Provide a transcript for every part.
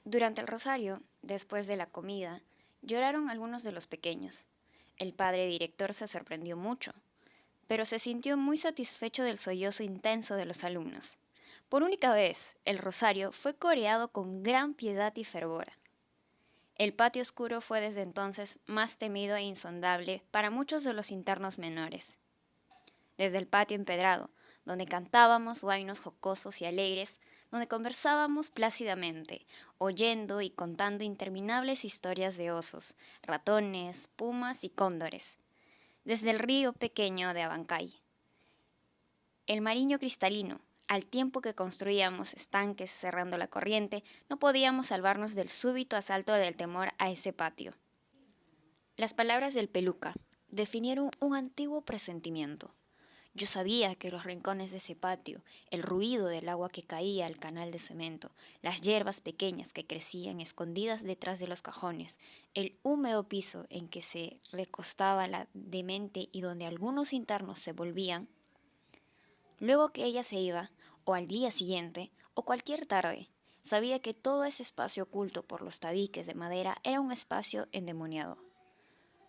Durante el rosario, después de la comida, lloraron algunos de los pequeños. El padre director se sorprendió mucho, pero se sintió muy satisfecho del sollozo intenso de los alumnos. Por única vez, el rosario fue coreado con gran piedad y fervor. El patio oscuro fue desde entonces más temido e insondable para muchos de los internos menores. Desde el patio empedrado, donde cantábamos vainos jocosos y alegres, donde conversábamos plácidamente, oyendo y contando interminables historias de osos, ratones, pumas y cóndores. Desde el río pequeño de Abancay, el mariño cristalino, al tiempo que construíamos estanques cerrando la corriente, no podíamos salvarnos del súbito asalto del temor a ese patio. Las palabras del peluca definieron un antiguo presentimiento. Yo sabía que los rincones de ese patio, el ruido del agua que caía al canal de cemento, las hierbas pequeñas que crecían escondidas detrás de los cajones, el húmedo piso en que se recostaba la demente y donde algunos internos se volvían, luego que ella se iba, o al día siguiente, o cualquier tarde, sabía que todo ese espacio oculto por los tabiques de madera era un espacio endemoniado.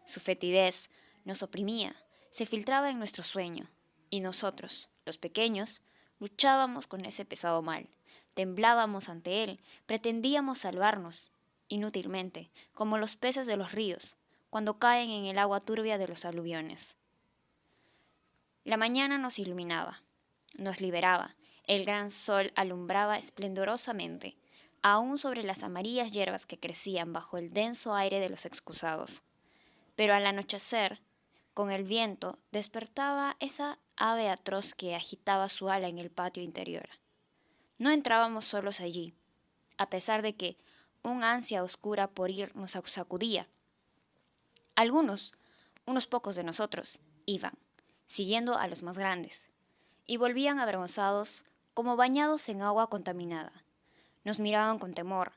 Su fetidez nos oprimía, se filtraba en nuestro sueño, y nosotros, los pequeños, luchábamos con ese pesado mal, temblábamos ante él, pretendíamos salvarnos, inútilmente, como los peces de los ríos, cuando caen en el agua turbia de los aluviones. La mañana nos iluminaba, nos liberaba, el gran sol alumbraba esplendorosamente, aún sobre las amarillas hierbas que crecían bajo el denso aire de los excusados. Pero al anochecer, con el viento, despertaba esa ave atroz que agitaba su ala en el patio interior. No entrábamos solos allí, a pesar de que un ansia oscura por ir nos sacudía. Algunos, unos pocos de nosotros, iban, siguiendo a los más grandes, y volvían avergonzados como bañados en agua contaminada. Nos miraban con temor.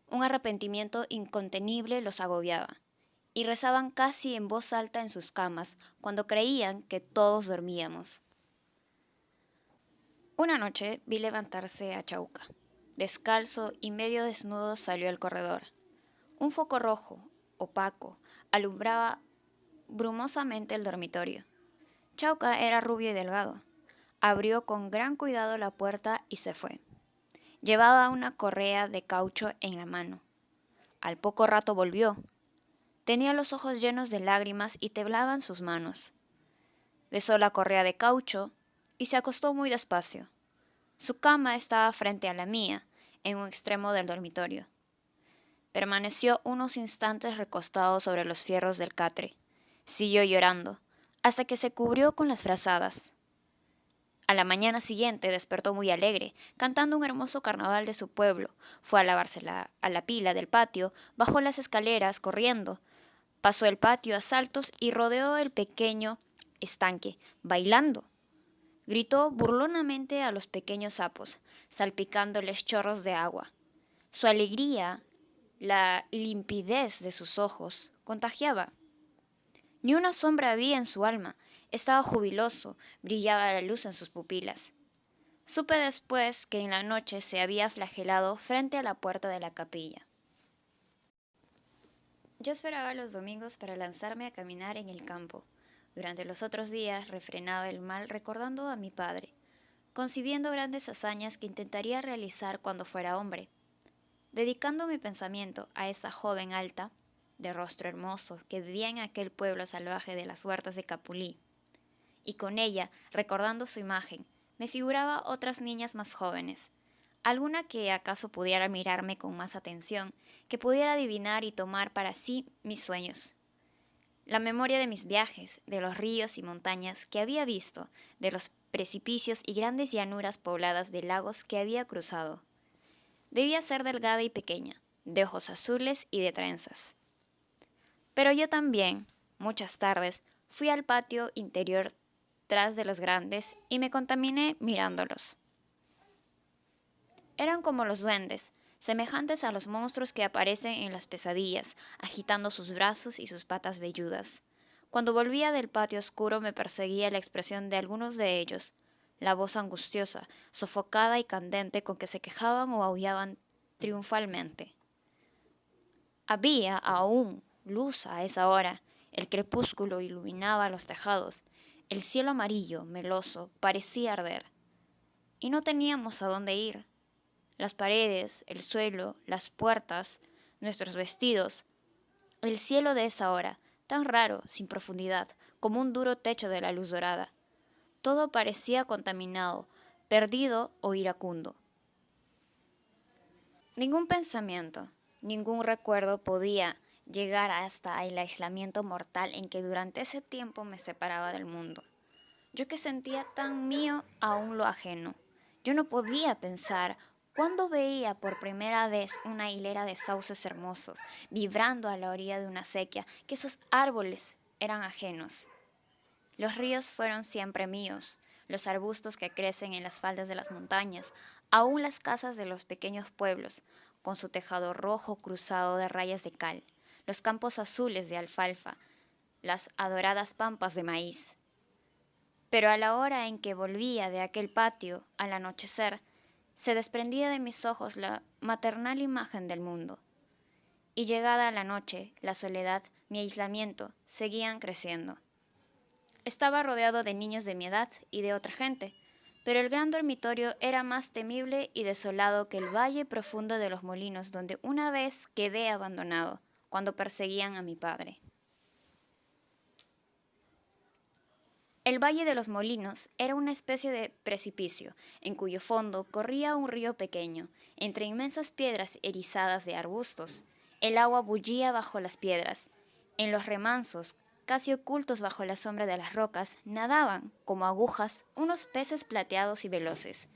Un arrepentimiento incontenible los agobiaba y rezaban casi en voz alta en sus camas cuando creían que todos dormíamos. Una noche vi levantarse a Chauca. Descalzo y medio desnudo salió al corredor. Un foco rojo, opaco, alumbraba brumosamente el dormitorio. Chauca era rubio y delgado. Abrió con gran cuidado la puerta y se fue. Llevaba una correa de caucho en la mano. Al poco rato volvió. Tenía los ojos llenos de lágrimas y temblaban sus manos. Besó la correa de caucho y se acostó muy despacio. Su cama estaba frente a la mía, en un extremo del dormitorio. Permaneció unos instantes recostado sobre los fierros del catre. Siguió llorando, hasta que se cubrió con las frazadas. A la mañana siguiente despertó muy alegre, cantando un hermoso carnaval de su pueblo. Fue a lavarse a la pila del patio, bajó las escaleras corriendo, pasó el patio a saltos y rodeó el pequeño estanque, bailando. Gritó burlonamente a los pequeños sapos, salpicándoles chorros de agua. Su alegría, la limpidez de sus ojos, contagiaba. Ni una sombra había en su alma. Estaba jubiloso, brillaba la luz en sus pupilas. Supe después que en la noche se había flagelado frente a la puerta de la capilla. Yo esperaba los domingos para lanzarme a caminar en el campo. Durante los otros días refrenaba el mal recordando a mi padre, concibiendo grandes hazañas que intentaría realizar cuando fuera hombre. Dedicando mi pensamiento a esa joven alta, de rostro hermoso, que vivía en aquel pueblo salvaje de las huertas de Capulí, y con ella, recordando su imagen, me figuraba otras niñas más jóvenes, alguna que acaso pudiera mirarme con más atención, que pudiera adivinar y tomar para sí mis sueños. La memoria de mis viajes, de los ríos y montañas que había visto, de los precipicios y grandes llanuras pobladas de lagos que había cruzado. Debía ser delgada y pequeña, de ojos azules y de trenzas. Pero yo también, muchas tardes, fui al patio interior tras de los grandes y me contaminé mirándolos. Eran como los duendes, semejantes a los monstruos que aparecen en las pesadillas, agitando sus brazos y sus patas velludas. Cuando volvía del patio oscuro me perseguía la expresión de algunos de ellos, la voz angustiosa, sofocada y candente con que se quejaban o aullaban triunfalmente. Había aún luz a esa hora, el crepúsculo iluminaba los tejados, el cielo amarillo, meloso, parecía arder. Y no teníamos a dónde ir. Las paredes, el suelo, las puertas, nuestros vestidos, el cielo de esa hora, tan raro, sin profundidad, como un duro techo de la luz dorada. Todo parecía contaminado, perdido o iracundo. Ningún pensamiento, ningún recuerdo podía llegar hasta el aislamiento mortal en que durante ese tiempo me separaba del mundo. Yo que sentía tan mío aún lo ajeno. Yo no podía pensar cuando veía por primera vez una hilera de sauces hermosos vibrando a la orilla de una acequia, que esos árboles eran ajenos. Los ríos fueron siempre míos, los arbustos que crecen en las faldas de las montañas, aún las casas de los pequeños pueblos, con su tejado rojo cruzado de rayas de cal, los campos azules de alfalfa, las adoradas pampas de maíz. Pero a la hora en que volvía de aquel patio, al anochecer, se desprendía de mis ojos la maternal imagen del mundo. Y llegada la noche, la soledad, mi aislamiento, seguían creciendo. Estaba rodeado de niños de mi edad y de otra gente, pero el gran dormitorio era más temible y desolado que el valle profundo de los molinos donde una vez quedé abandonado, cuando perseguían a mi padre. El Valle de los Molinos era una especie de precipicio, en cuyo fondo corría un río pequeño, entre inmensas piedras erizadas de arbustos. El agua bullía bajo las piedras. En los remansos, casi ocultos bajo la sombra de las rocas, nadaban, como agujas, unos peces plateados y veloces.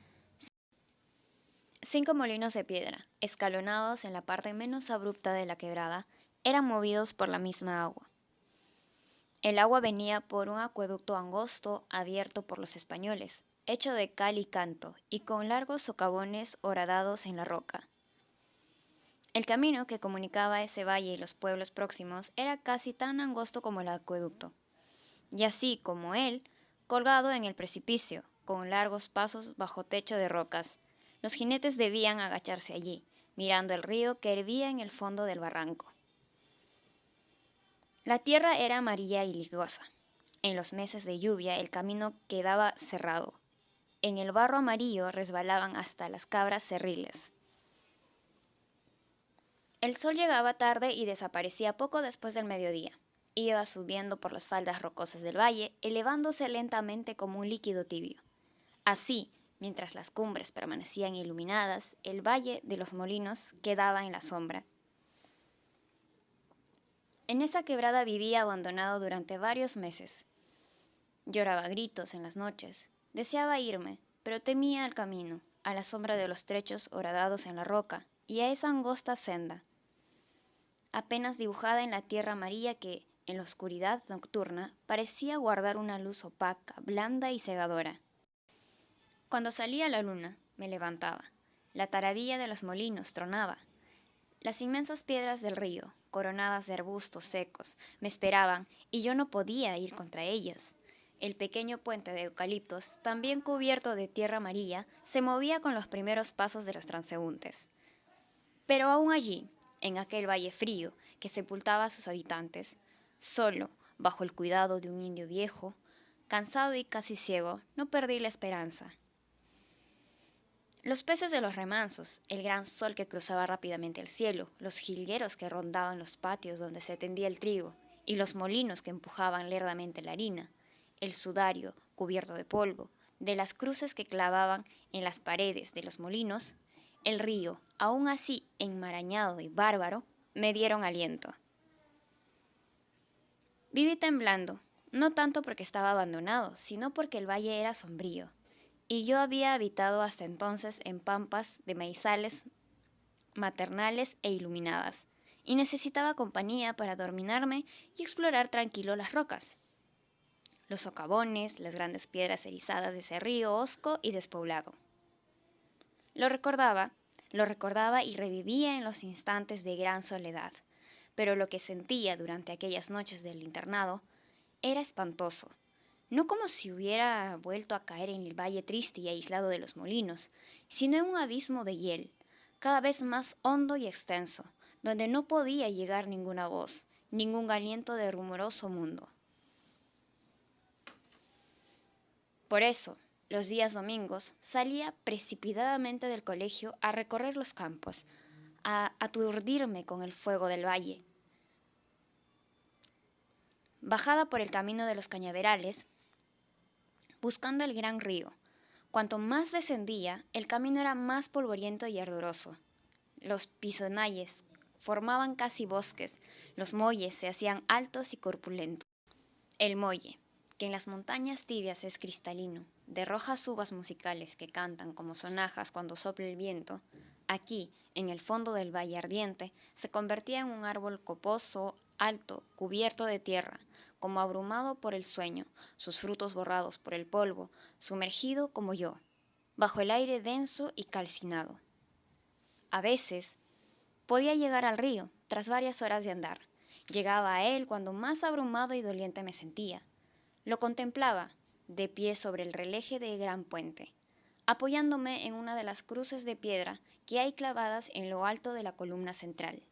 5 molinos de piedra, escalonados en la parte menos abrupta de la quebrada, eran movidos por la misma agua. El agua venía por un acueducto angosto abierto por los españoles, hecho de cal y canto, y con largos socavones horadados en la roca. El camino que comunicaba ese valle y los pueblos próximos era casi tan angosto como el acueducto, y así como él, colgado en el precipicio, con largos pasos bajo techo de rocas. Los jinetes debían agacharse allí, mirando el río que hervía en el fondo del barranco. La tierra era amarilla y ligosa. En los meses de lluvia el camino quedaba cerrado. En el barro amarillo resbalaban hasta las cabras cerriles. El sol llegaba tarde y desaparecía poco después del mediodía. Iba subiendo por las faldas rocosas del valle, elevándose lentamente como un líquido tibio. Así, mientras las cumbres permanecían iluminadas, el valle de los molinos quedaba en la sombra. En esa quebrada vivía abandonado durante varios meses. Lloraba a gritos en las noches. Deseaba irme, pero temía el camino, a la sombra de los trechos horadados en la roca y a esa angosta senda, apenas dibujada en la tierra amarilla que, en la oscuridad nocturna, parecía guardar una luz opaca, blanda y cegadora. Cuando salía la luna, me levantaba. La tarabilla de los molinos tronaba. Las inmensas piedras del río, coronadas de arbustos secos, me esperaban y yo no podía ir contra ellas. El pequeño puente de eucaliptos, también cubierto de tierra amarilla, se movía con los primeros pasos de los transeúntes. Pero aún allí, en aquel valle frío que sepultaba a sus habitantes, solo, bajo el cuidado de un indio viejo, cansado y casi ciego, no perdí la esperanza. Los peces de los remansos, el gran sol que cruzaba rápidamente el cielo, los jilgueros que rondaban los patios donde se tendía el trigo, y los molinos que empujaban lerdamente la harina, el sudario cubierto de polvo, de las cruces que clavaban en las paredes de los molinos, el río, aún así enmarañado y bárbaro, me dieron aliento. Viví temblando, no tanto porque estaba abandonado, sino porque el valle era sombrío, y yo había habitado hasta entonces en pampas de maizales maternales e iluminadas, y necesitaba compañía para dominarme y explorar tranquilo las rocas, los socavones, las grandes piedras erizadas de ese río hosco y despoblado. Lo recordaba y revivía en los instantes de gran soledad, pero lo que sentía durante aquellas noches del internado era espantoso. No como si hubiera vuelto a caer en el valle triste y aislado de los molinos, sino en un abismo de hiel, cada vez más hondo y extenso, donde no podía llegar ninguna voz, ningún aliento de rumoroso mundo. Por eso, los días domingos salía precipitadamente del colegio a recorrer los campos, a aturdirme con el fuego del valle. Bajada por el camino de los cañaverales, buscando el gran río. Cuanto más descendía, el camino era más polvoriento y ardoroso. Los pisonalles formaban casi bosques, los molles se hacían altos y corpulentos. El molle, que en las montañas tibias es cristalino, de rojas uvas musicales que cantan como sonajas cuando sopla el viento, aquí, en el fondo del valle ardiente, se convertía en un árbol coposo, alto, cubierto de tierra, como abrumado por el sueño, sus frutos borrados por el polvo, sumergido como yo, bajo el aire denso y calcinado. A veces podía llegar al río, tras varias horas de andar. Llegaba a él cuando más abrumado y doliente me sentía. Lo contemplaba, de pie sobre el releje del gran puente, apoyándome en una de las cruces de piedra que hay clavadas en lo alto de la columna central.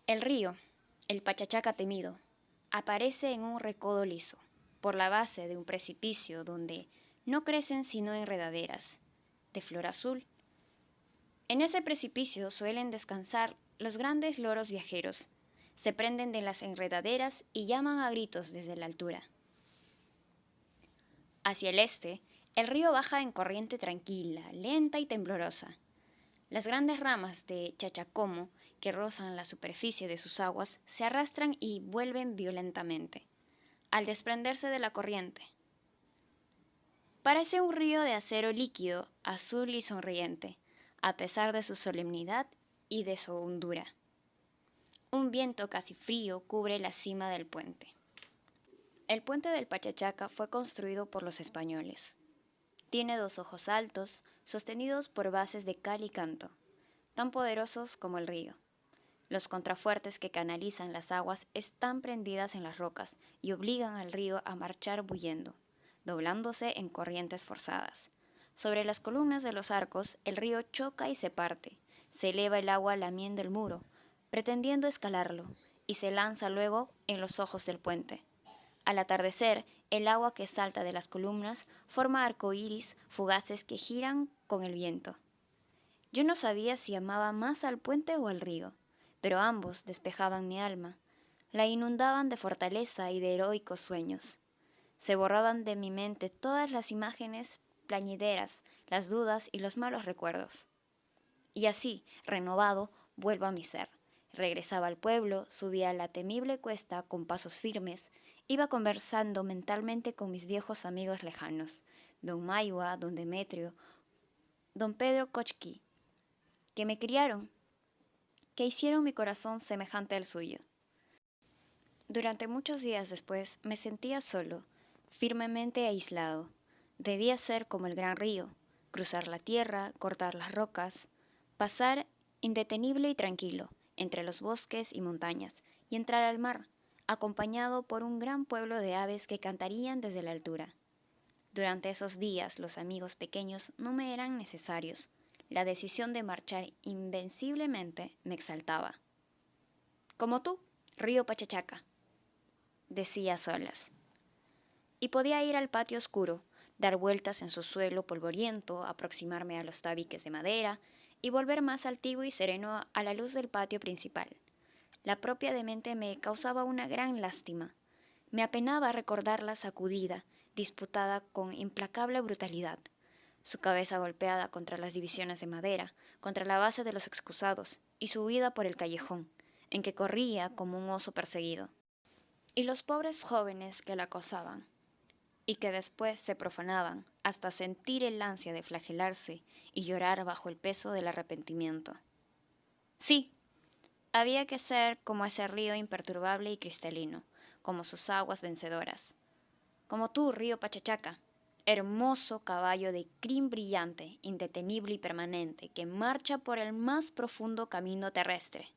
El río, el Pachachaca temido, aparece en un recodo liso, por la base de un precipicio donde no crecen sino enredaderas, de flor azul. En ese precipicio suelen descansar los grandes loros viajeros, se prenden de las enredaderas y llaman a gritos desde la altura. Hacia el este, el río baja en corriente tranquila, lenta y temblorosa. Las grandes ramas de chachacomo que rozan la superficie de sus aguas se arrastran y vuelven violentamente, al desprenderse de la corriente. Parece un río de acero líquido, azul y sonriente, a pesar de su solemnidad y de su hondura. Un viento casi frío cubre la cima del puente. El puente del Pachachaca fue construido por los españoles. Tiene 2 ojos altos, sostenidos por bases de cal y canto, tan poderosos como el río. Los contrafuertes que canalizan las aguas están prendidas en las rocas y obligan al río a marchar bullendo, doblándose en corrientes forzadas. Sobre las columnas de los arcos, el río choca y se parte. Se eleva el agua lamiendo el muro, pretendiendo escalarlo, y se lanza luego en los ojos del puente. Al atardecer, el agua que salta de las columnas forma arcoíris fugaces que giran con el viento. Yo no sabía si amaba más al puente o al río, pero ambos despejaban mi alma, la inundaban de fortaleza y de heroicos sueños. Se borraban de mi mente todas las imágenes plañideras, las dudas y los malos recuerdos. Y así, renovado, vuelvo a mi ser. Regresaba al pueblo, subía la temible cuesta con pasos firmes, iba conversando mentalmente con mis viejos amigos lejanos, don Maiwa, don Demetrio, don Pedro Kochki, que me criaron, que hicieron mi corazón semejante al suyo. Durante muchos días después me sentía solo, firmemente aislado. Debía ser como el gran río, cruzar la tierra, cortar las rocas, pasar indetenible y tranquilo entre los bosques y montañas y entrar al mar, acompañado por un gran pueblo de aves que cantarían desde la altura. Durante esos días los amigos pequeños no me eran necesarios. La decisión de marchar invenciblemente me exaltaba. Como tú, río Pachachaca, decía a solas. Y podía ir al patio oscuro, dar vueltas en su suelo polvoriento, aproximarme a los tabiques de madera y volver más altivo y sereno a la luz del patio principal. La propia demente me causaba una gran lástima. Me apenaba recordarla sacudida, disputada con implacable brutalidad, su cabeza golpeada contra las divisiones de madera, contra la base de los excusados, y su huida por el callejón, en que corría como un oso perseguido. Y los pobres jóvenes que la acosaban, y que después se profanaban hasta sentir el ansia de flagelarse y llorar bajo el peso del arrepentimiento. Sí, había que ser como ese río imperturbable y cristalino, como sus aguas vencedoras. Como tú, río Pachachaca, hermoso caballo de crin brillante, indetenible y permanente, que marcha por el más profundo camino terrestre.